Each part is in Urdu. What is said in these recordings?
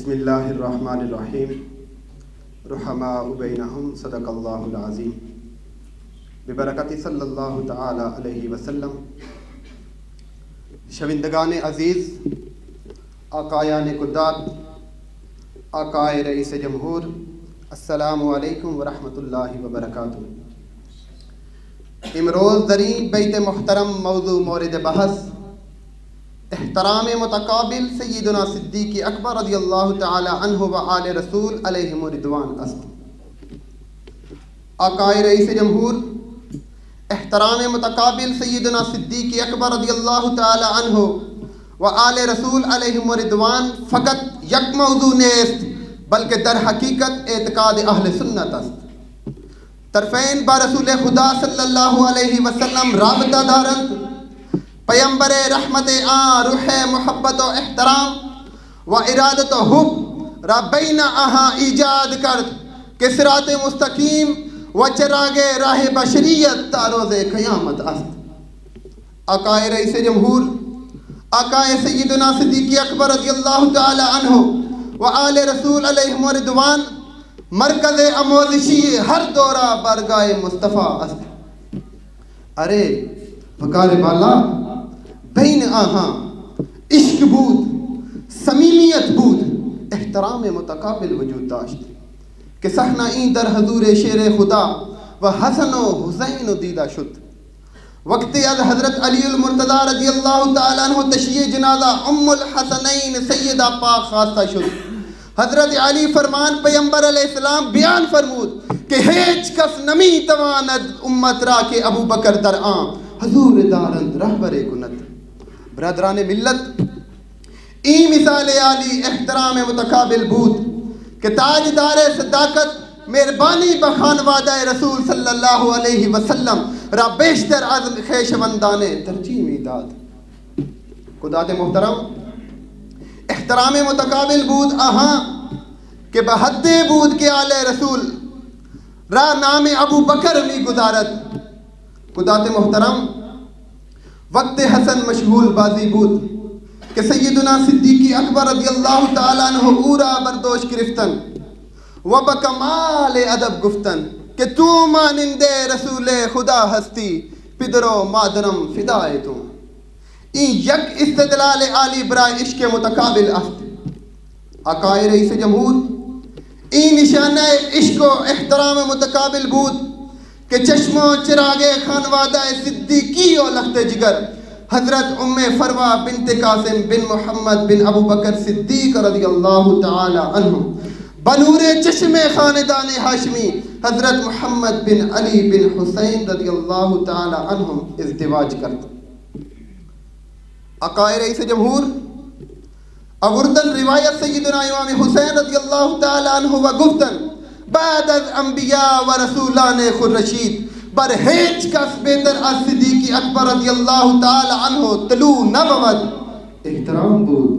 بسم اللہ الرحمن الرحیم رحماء بینہم صدق اللہ العظیم ببرکت صلی اللہ تعالی علیہ وسلم. شوندگان عزیز، آقایان قدات، آقائے رئیس جمہور، السلام علیکم ورحمۃ اللہ وبرکاتہ. امروز دریں بیت محترم موضوع مورد بحث احترام متقابل سیدنا صدیق اکبر رضی اللہ تعالی عنہ و آل رسول علیہم رضوان است. آقائے رئیس جمہور احترام متقابل سیدنا صدیق اکبر رضی اللہ تعالی عنہ و آل رسول علیہم رضوان فقط یک موضوع نیست بلکہ در حقیقت اعتقاد اہل سنت است. طرفین با رسول خدا صلی اللہ علیہ وسلم رابطہ دارند. پیمبر رحمت روح محبت و احترام و ارادت و حب را بین آہاں ایجاد کرد کہ صراط مستقیم و چراغ راہ بشریت تا روز قیامت است. آقائے رئیس جمہور آقائے سیدنا صدیق اکبر رضی اللہ تعالی عنہ و آل رسول علیہم رضوان مرکز آموزشی ہر دورہ بارگاہ مصطفیٰ است. ارے وقار بالا بین آہاں عشق بود، صمیمیت بود، احترام متقابل وجود داشت کہ صحنہ این در حضور شیر خدا و حسن و حسین و دیدہ شد. وقت از حضرت علی المرتضی رضی اللہ تعالی عنہ تشییع جنازہ ام الحسنین سیدہ پاک خاصہ شد. حضرت علی فرمان پیمبر علیہ السلام بیان فرمود کہ ہیچ کس نمی تواند امت را کہ ابو بکر در آن حضور دارند رہبر کنت. برادران ملت، این مثال عالی احترام متقابل بود کہ تاجدار صداقت مہربانی بخانوادہ رسول صلی اللہ علیہ وسلم را بیشتر از خویشوندان ترجیح می داد. قدات محترم، احترام متقابل بود آہاں کہ بحد بود کہ آل رسول را نام ابو بکر می گزارت. قدات محترم، وقت حسن مشغول بازی بود کہ سیدنا صدیق اکبر رضی اللہ تعالی عنہ اورا بردوش گرفتن و بکمال ادب گفتن کہ تو مانند رسول خدا ہستی پدر و مادرم فدائے تو. این یک استدلال عالی برائے عشق متقابل است. آقائے رئیس جمہور این نشانہ عشق و احترام متقابل بود کہ چشم و چراغ خانوادہ صدیقی و لخت جگر حضرت ام فروہ بنت قاسم بن محمد بن ابو بکر صدیق رضی اللہ تعالی عنہ بنور چشم خاندان ہاشمی حضرت محمد بن علی بن حسین رضی اللہ تعالی عنہ ازدواج کرت. آقائے رئیس جمہور اوردن روایت سیدنا امام حسین رضی اللہ تعالی عنہ و گفتن بعد از انبیاء و رسولان خورشید بر ہیچ کس بہتر از صدیق اکبر رضی اللہ تعالی عنہ طلوع نہ بود. احترام بود،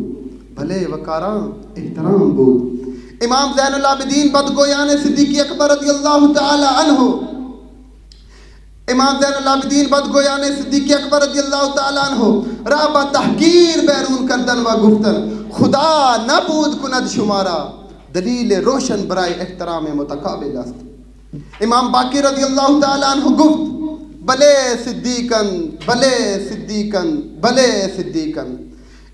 بھلے وقاراں احترام بود. امام زین العابدین بدگویان صدیق اکبر رضی اللہ تعالی عنہ امام زین العابدین بدگویان صدیق اکبر رضی اللہ تعالی عنہ رابع تحقیر بیرون کردن و گفتن خدا نہ بود کند شمارا دلیل روشن برائے احترام متقابل است. امام باقر رضی اللہ تعالی عنہ گفت بلے صدیقن بلے صدیقن بلے صدیقن.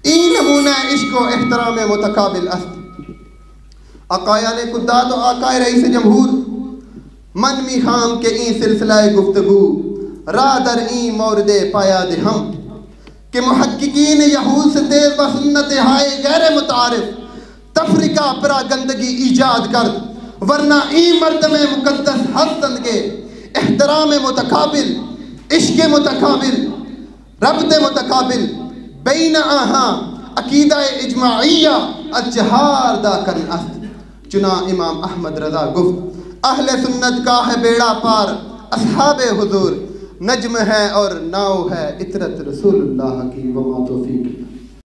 این نمونہ عشق و احترام متقابل است. آقایان قدات و آقائے رئیس جمہور من میخام کہ این سلسلہ گفتگو را در این مورد پایا دے ہم کہ محققین یہود سے تیز و سنت ہائے غیر متعارف تفریقہ پرا گندگی ایجاد کر ورنہ این مردم مقدس حسن کے احترام متقابل عشق متقابل ربط متقابل بین آہاں عقیدہ اجماعیہ اجہار دا کرن است. چنا امام احمد رضا گفت اہل سنت کا ہے بیڑا پار اصحاب حضور نجم ہے اور ناؤ ہے اطرت رسول اللہ کی وما توفیق